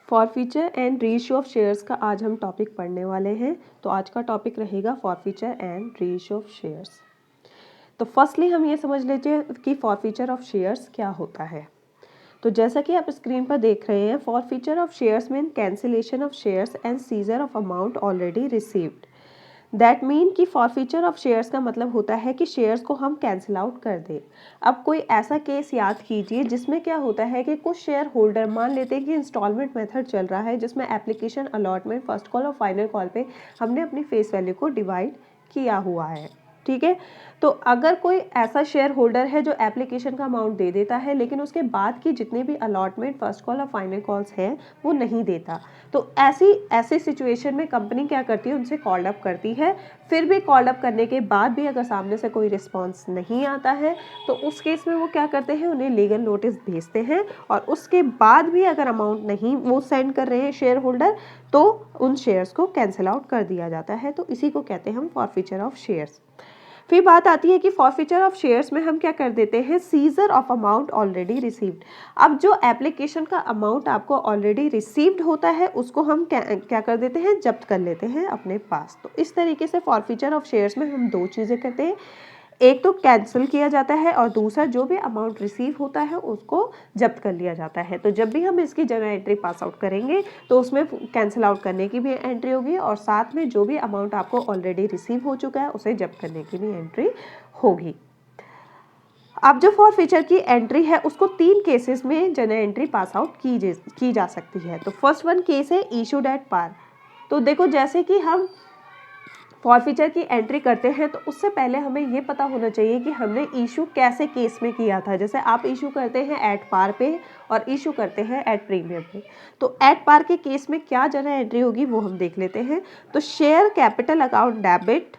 Forfeiture and reissue of shares का आज हम टॉपिक पढ़ने वाले हैं। तो आज का टॉपिक रहेगा forfeiture and reissue of shares. तो फर्स्टली हम ये समझ लीजिए कि फॉरफीचर ऑफ शेयर्स क्या होता है। तो जैसा कि आप स्क्रीन पर देख रहे हैं, forfeiture of shares mean cancellation of shares and seizure of amount already received. That mean कि फॉरफीचर ऑफ शेयर्स का मतलब होता है कि शेयर्स को हम कैंसिल आउट कर दें। अब कोई ऐसा केस याद कीजिए जिसमें क्या होता है कि कुछ शेयर होल्डर, मान लेते हैं कि इंस्टॉलमेंट मेथड चल रहा है जिसमें एप्लीकेशन, अलॉटमेंट, फर्स्ट कॉल और फाइनल कॉल पे हमने अपनी फेस वैल्यू को डिवाइड किया हुआ है। ठीक है, तो अगर कोई ऐसा शेयर होल्डर है जो एप्लीकेशन का अमाउंट दे देता है लेकिन उसके बाद की जितने भी अलॉटमेंट, फर्स्ट कॉल और फाइनल कॉल्स हैं वो नहीं देता, तो ऐसी सिचुएशन में कंपनी क्या करती है, उनसे कॉल अप करती है। फिर भी कॉल अप करने के बाद भी अगर सामने से कोई रिस्पॉन्स नहीं आता है तो उस केस में वो क्या करते हैं, उन्हें लीगल नोटिस भेजते हैं और उसके बाद भी अगर अमाउंट नहीं वो सेंड कर रहे हैं शेयर होल्डर तो उन शेयर्स को कैंसिल आउट कर दिया जाता है। तो इसी को कहते हैं हम फॉरफीचर ऑफ शेयर्स। फिर बात आती है कि फॉरफीचर ऑफ शेयर्स में हम क्या कर देते हैं, scissor of amount already received. अब जो एप्लीकेशन का अमाउंट आपको ऑलरेडी रिसीव्ड होता है उसको हम क्या कर देते हैं, जब्त कर लेते हैं अपने पास। तो इस तरीके से फॉरफीचर ऑफ शेयर्स में हम दो चीज़ें करते हैं, एक तो कैंसिल किया जाता है और दूसरा जो भी अमाउंट रिसीव होता है उसको जब्त कर लिया जाता है। तो जब भी हम इसकी जगह एंट्री पास आउट करेंगे तो उसमें कैंसिल आउट करने की भी एंट्री होगी और साथ में जो भी अमाउंट आपको ऑलरेडी रिसीव हो चुका है उसे जब्त करने की भी एंट्री होगी। अब जो फॉरफीचर की एंट्री है उसको तीन केसेस में जर्नल एंट्री पास आउट की जा सकती है। तो फर्स्ट वन केस है इशूड एट पार। तो देखो, जैसे कि हम फॉरफीचर की एंट्री करते हैं तो उससे पहले हमें ये पता होना चाहिए कि हमने इशू कैसे केस में किया था। जैसे आप इशू करते हैं एट पार पे और इशू करते हैं एट प्रीमियम पे। तो एट पार के केस में क्या जर्नल एंट्री होगी वो हम देख लेते हैं। तो share capital account debit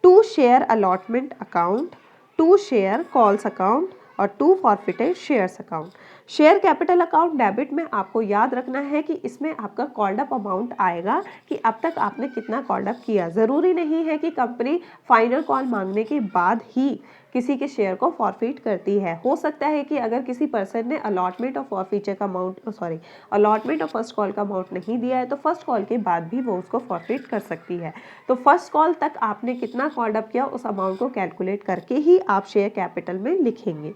to share allotment account, to share calls account और to forfeited shares account. Share capital account debit में आपको याद रखना है कि इसमें आपका कॉल्ड अप अमाउंट आएगा कि अब तक आपने कितना कॉल्ड अप किया। ज़रूरी नहीं है कि कंपनी फाइनल कॉल मांगने के बाद ही किसी के शेयर को फॉरफिट करती है। हो सकता है कि अगर किसी पर्सन ने अलॉटमेंट और फॉरफीचर का अमाउंट अलॉटमेंट और फर्स्ट कॉल का अमाउंट नहीं दिया है तो फर्स्ट कॉल के बाद भी वो उसको फॉरफिट कर सकती है। तो फर्स्ट कॉल तक आपने कितना कॉल्ड अप किया उस अमाउंट को कैलकुलेट करके ही आप शेयर कैपिटल में लिखेंगे।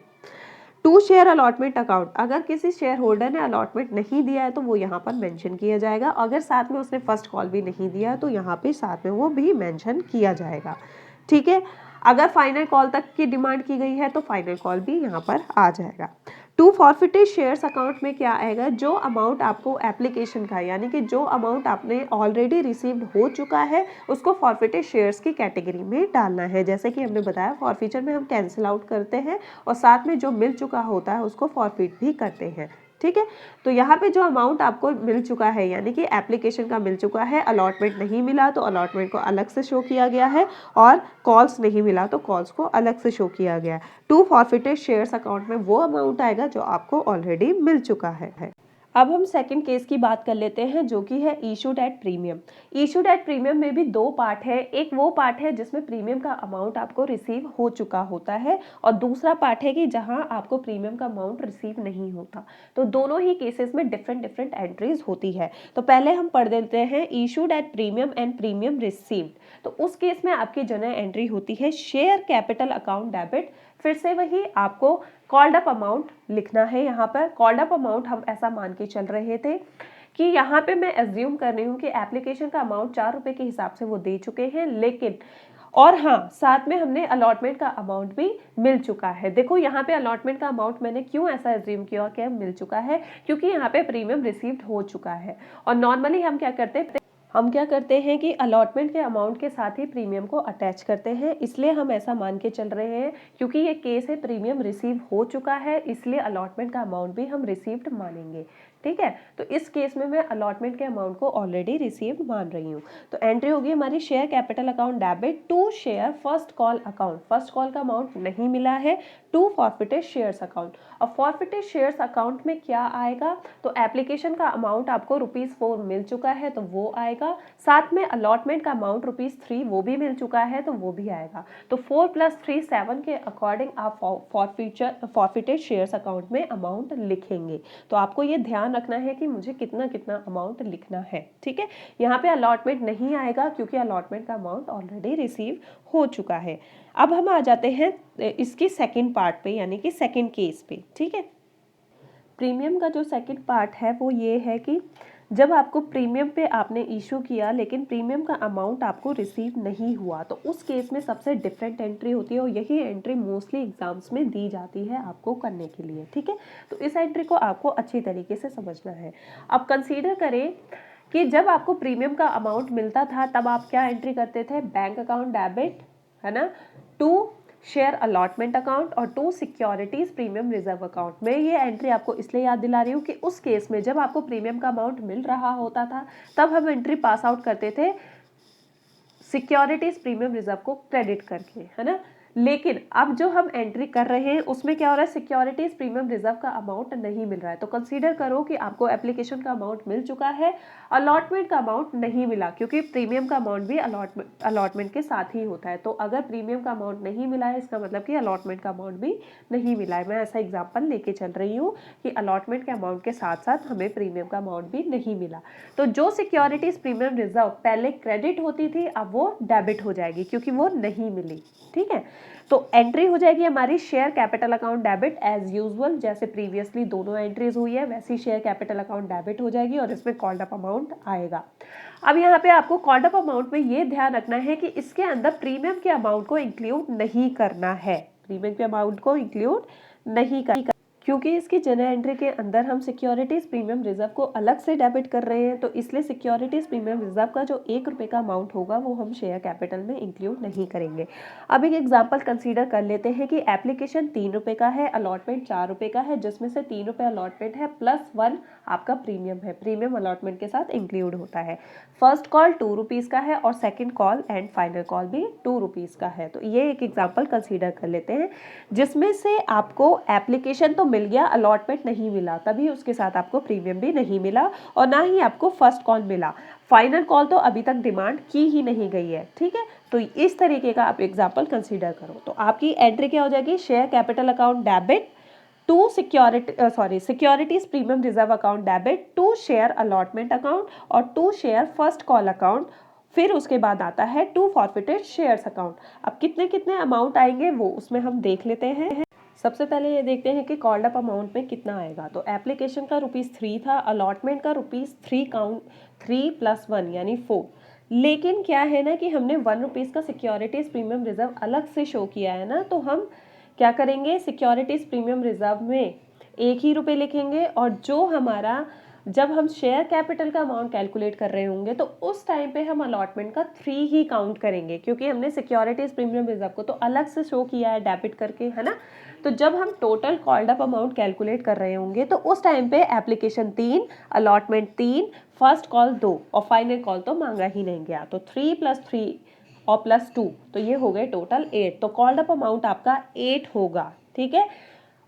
टू शेयर अलॉटमेंट अकाउंट, अगर किसी शेयर होल्डर ने अलॉटमेंट नहीं दिया है तो वो यहाँ पर मेंशन किया जाएगा। अगर साथ में उसने फर्स्ट कॉल भी नहीं दिया तो यहाँ पे साथ में वो भी मेंशन किया जाएगा। ठीक है, अगर फाइनल कॉल तक की डिमांड की गई है तो फाइनल कॉल भी यहाँ पर आ जाएगा। टू फॉरफिटेड शेयर्स अकाउंट में क्या आएगा, जो अमाउंट आपको एप्लीकेशन का, यानी कि जो अमाउंट आपने ऑलरेडी रिसीव्ड हो चुका है उसको फॉरफिटेड शेयर्स की कैटेगरी में डालना है। जैसे कि हमने बताया फॉरफीचर में हम कैंसिल आउट करते हैं और साथ में जो मिल चुका होता है उसको फॉरफिट भी करते हैं। ठीक है, तो यहाँ पे जो अमाउंट आपको मिल चुका है यानी कि एप्लीकेशन का मिल चुका है, अलॉटमेंट नहीं मिला तो अलॉटमेंट को अलग से शो किया गया है और कॉल्स नहीं मिला तो कॉल्स को अलग से शो किया गया है। टू फॉरफिटेड शेयर्स अकाउंट में वो अमाउंट आएगा जो आपको ऑलरेडी मिल चुका है। अब हम सेकंड केस की बात कर लेते हैं जो कि है issued at premium. Issued at premium में भी दो पार्ट है। एक वो पार्ट है जिसमें प्रीमियम का अमाउंट आपको रिसीव हो चुका होता है और दूसरा पार्ट है कि जहां आपको प्रीमियम का अमाउंट रिसीव नहीं होता। तो दोनों ही केसेस में डिफरेंट एंट्रीज होती है। तो पहले हम पढ़ देते हैं issued at premium and premium received. तो उस केस में आपकी जर्नल एंट्री होती है शेयर कैपिटल अकाउंट डेबिट। फिर से वही आपको कॉल्ड अप अमाउंट लिखना है। यहाँ पर कॉल्ड अप अमाउंट हम ऐसा मान के चल रहे थे कि यहाँ पे मैं एज्यूम कर रही हूँ कि एप्लीकेशन का अमाउंट 4 रुपये के हिसाब से वो दे चुके हैं, लेकिन और हाँ साथ में हमने अलॉटमेंट का अमाउंट भी मिल चुका है। देखो यहाँ पे अलॉटमेंट का अमाउंट मैंने क्यों ऐसा एज्यूम किया कि मिल चुका है, क्योंकि यहाँ पे प्रीमियम रिसीव्ड हो चुका है और नॉर्मली हम क्या करते हैं कि अलॉटमेंट के अमाउंट के साथ ही प्रीमियम को अटैच करते हैं। इसलिए हम ऐसा मान के चल रहे हैं क्योंकि ये केस है प्रीमियम रिसीव हो चुका है, इसलिए अलॉटमेंट का अमाउंट भी हम रिसीव्ड मानेंगे। ठीक है, तो इस केस में मैं अलॉटमेंट के अमाउंट को ऑलरेडी रिसीव्ड मान रही हूँ। तो एंट्री होगी हमारी share capital account debit to share first call account. First call का अमाउंट नहीं मिला है टू फॉरफिटेड शेयर्स अकाउंट। और फॉरफिटेड शेयर्स अकाउंट में क्या आएगा, तो एप्लीकेशन का अमाउंट आपको ₹4 मिल चुका है तो वो आएगा, साथ में अलॉटमेंट का अमाउंट ₹3 वो भी मिल चुका है तो वो भी आएगा। तो 4 + 3 7 के अकॉर्डिंग आप फॉरफिटेड शेयर्स अकाउंट में अमाउंट लिखेंगे। तो आपको ये ध्यान रखना है कि मुझे कितना कितना अमाउंट लिखना है, ठीक है। यहाँ पे अलॉटमेंट नहीं आएगा क्योंकि अलॉटमेंट का अमाउंट ऑलरेडी रिसीव हो चुका है। अब हम आ जाते हैं इसकी सेकंड पार्ट पे, यानी कि सेकंड केस पे, ठीक है। प्रीमियम का जो सेकंड पार्ट है वो ये है कि जब आपको प्रीमियम पे आपने इशू किया लेकिन प्रीमियम का अमाउंट आपको रिसीव नहीं हुआ, तो उस केस में सबसे डिफरेंट एंट्री होती है और यही एंट्री मोस्टली एग्जाम्स में दी जाती है आपको करने के लिए, ठीक है। तो इस एंट्री को आपको अच्छी तरीके से समझना है। अब कंसीडर करें कि जब आपको प्रीमियम का अमाउंट मिलता था तब आप क्या एंट्री करते थे, बैंक अकाउंट डेबिट, है ना, टू शेयर अलॉटमेंट अकाउंट और to securities premium reserve account. मैं ये एंट्री आपको इसलिए याद दिला रही हूँ कि उस केस में जब आपको प्रीमियम का अमाउंट मिल रहा होता था तब हम एंट्री पास आउट करते थे सिक्योरिटीज प्रीमियम रिजर्व को क्रेडिट करके, है ना। लेकिन अब जो हम एंट्री कर रहे हैं उसमें क्या हो रहा है, सिक्योरिटीज प्रीमियम रिजर्व का अमाउंट नहीं मिल रहा है। तो कंसीडर करो कि आपको एप्लीकेशन का अमाउंट मिल चुका है, अलॉटमेंट का अमाउंट नहीं मिला, क्योंकि प्रीमियम का अमाउंट भी अलॉटमेंट के साथ ही होता है। तो अगर प्रीमियम का अमाउंट नहीं मिला है इसका मतलब कि अलॉटमेंट का अमाउंट भी नहीं मिला है। मैं ऐसा एग्जाम्पल लेके चल रही हूँ कि अलॉटमेंट के अमाउंट के साथ साथ हमें प्रीमियम का अमाउंट भी नहीं मिला। तो जो सिक्योरिटीज प्रीमियम रिजर्व पहले क्रेडिट होती थी अब वो डेबिट हो जाएगी क्योंकि वो नहीं मिली, ठीक है। तो एंट्री हो जाएगी हमारी share capital account debit as usual, जैसे प्रीवियसली दोनों एंट्रीज हुई है वैसी शेयर कैपिटल अकाउंट डेबिट हो जाएगी और इसमें कॉल्ड अप अमाउंट आएगा। अब यहाँ पे आपको कॉल्ड अप अमाउंट में ये ध्यान रखना है कि इसके अंदर प्रीमियम के अमाउंट को इंक्लूड नहीं करना है, प्रीमियम के अमाउंट को इंक्लूड नहीं करना, क्योंकि इसकी जनरल एंट्री के अंदर हम सिक्योरिटीज प्रीमियम रिजर्व को अलग से डेबिट कर रहे हैं। तो इसलिए सिक्योरिटीज प्रीमियम रिजर्व का जो ₹1 का अमाउंट होगा वो हम शेयर कैपिटल में इंक्लूड नहीं करेंगे। अब एक एग्जांपल कंसीडर कर लेते हैं कि एप्लीकेशन ₹3 का है, अलॉटमेंट ₹4 का है, जिसमें से ₹3 अलॉटमेंट है +1 आपका प्रीमियम है, प्रीमियम अलॉटमेंट के साथ इंक्लूड होता है। फर्स्ट कॉल ₹2 का है और second call and final call भी ₹2 का है। तो ये एक एग्जाम्पल कंसीडर कर लेते हैं जिसमें से आपको एप्लीकेशन तो मिल गया, अलॉटमेंट नहीं मिला, तभी उसके साथ आपको प्रीमियम भी नहीं मिला और ना ही आपको फर्स्ट कॉल मिला। फाइनल कॉल तो अभी तक डिमांड की ही नहीं गई है, ठीक है। तो इस तरीके का आप एग्जांपल कंसीडर करो। तो आपकी एंट्री क्या हो जाएगी, share capital account debit to securities premium reserve account debit to share allotment account और to share first call account, फिर उसके बाद आता है टू फॉरफिटेड शेयर्स अकाउंट। अब कितने कितने अमाउंट आएंगे वो उसमें हम देख लेते हैं। सबसे पहले ये देखते हैं कि कॉल्ड अप अमाउंट में कितना आएगा। तो एप्लीकेशन का ₹3 था, अलॉटमेंट का ₹3 काउंट 3 + 1 यानी 4। लेकिन क्या है ना कि हमने ₹1 का सिक्योरिटीज प्रीमियम रिजर्व अलग से शो किया है ना, तो हम क्या करेंगे, सिक्योरिटीज प्रीमियम रिजर्व में ₹1 लिखेंगे और जो हमारा जब हम शेयर कैपिटल का अमाउंट कैलकुलेट कर रहे होंगे तो उस टाइम पे हम अलॉटमेंट का 3 ही काउंट करेंगे, क्योंकि हमने सिक्योरिटीज प्रीमियम रिजर्व को तो अलग से शो किया है डेबिट करके, है ना। तो जब हम total called up amount calculate कर रहे होंगे तो उस टाइम पे एप्लीकेशन 3, अलॉटमेंट 3, फर्स्ट कॉल 2 और फाइनल कॉल तो मांगा ही नहीं गया। तो 3 + 3 और +2 तो ये हो गए टोटल 8। तो कॉल्ड अप अमाउंट आपका 8 होगा, ठीक है।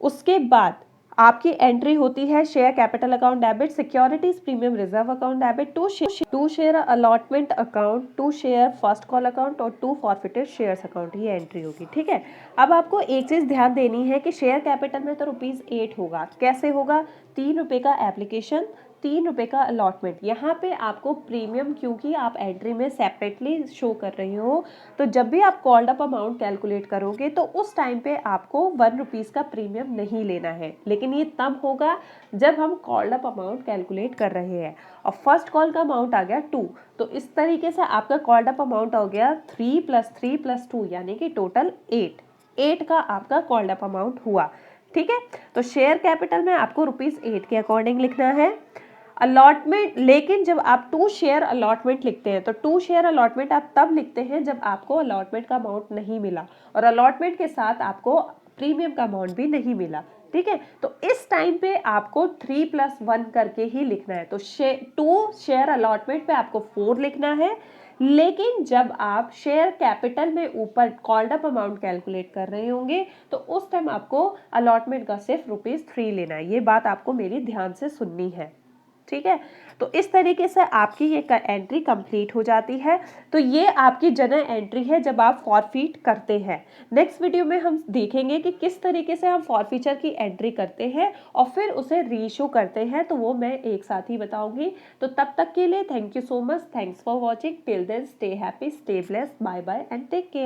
उसके बाद आपकी एंट्री होती है share capital account debit, securities premium reserve account debit, to share allotment account, to share first call account और टू फॉरफिटेड शेयर्स अकाउंट, ये एंट्री होगी, ठीक है। अब आपको एक चीज ध्यान देनी है कि शेयर कैपिटल में तो ₹8 होगा। कैसे होगा, ₹3 का एप्लीकेशन, ₹3 का अलॉटमेंट। यहाँ पे आपको प्रीमियम, क्योंकि आप एंट्री में सेपरेटली शो कर रहे हो, तो जब भी आप कॉल्ड अप अमाउंट कैलकुलेट करोगे तो उस टाइम पे आपको ₹1 का प्रीमियम नहीं लेना है। लेकिन ये तब होगा जब हम कॉल्ड अप अमाउंट कैलकुलेट कर रहे हैं। और फर्स्ट कॉल का अमाउंट आ गया 2, तो इस तरीके से आपका कॉल्ड अप अमाउंट हो गया 3 + 3 + 2 यानी कि टोटल 8 का आपका कॉल्ड अप अमाउंट हुआ, ठीक है। तो शेयर कैपिटल में आपको ₹8 के अकॉर्डिंग लिखना है। अलॉटमेंट, लेकिन जब आप टू शेयर अलॉटमेंट लिखते हैं तो टू शेयर अलॉटमेंट आप तब लिखते हैं जब आपको अलॉटमेंट का अमाउंट नहीं मिला और अलॉटमेंट के साथ आपको प्रीमियम का अमाउंट भी नहीं मिला, ठीक है। तो इस टाइम पे आपको 3 + 1 करके ही लिखना है। तो टू शेयर अलॉटमेंट पे आपको 4 लिखना है, लेकिन जब आप शेयर कैपिटल में ऊपर कॉल्ड अप अमाउंट कैलकुलेट कर रहे होंगे तो उस टाइम आपको अलॉटमेंट का सिर्फ ₹3 लेना है। ये बात आपको मेरी ध्यान से सुननी है, ठीक है। तो इस तरीके से आपकी ये एंट्री कंप्लीट हो जाती है। तो ये आपकी जनरल एंट्री है जब आप फॉरफीट करते हैं। नेक्स्ट वीडियो में हम देखेंगे कि किस तरीके से हम फॉरफीचर की एंट्री करते हैं और फिर उसे रीइशू करते हैं, तो वो मैं एक साथ ही बताऊंगी। तो तब तक के लिए thank you so much, thanks for watching, till then stay happy, stay blessed, bye bye and take care.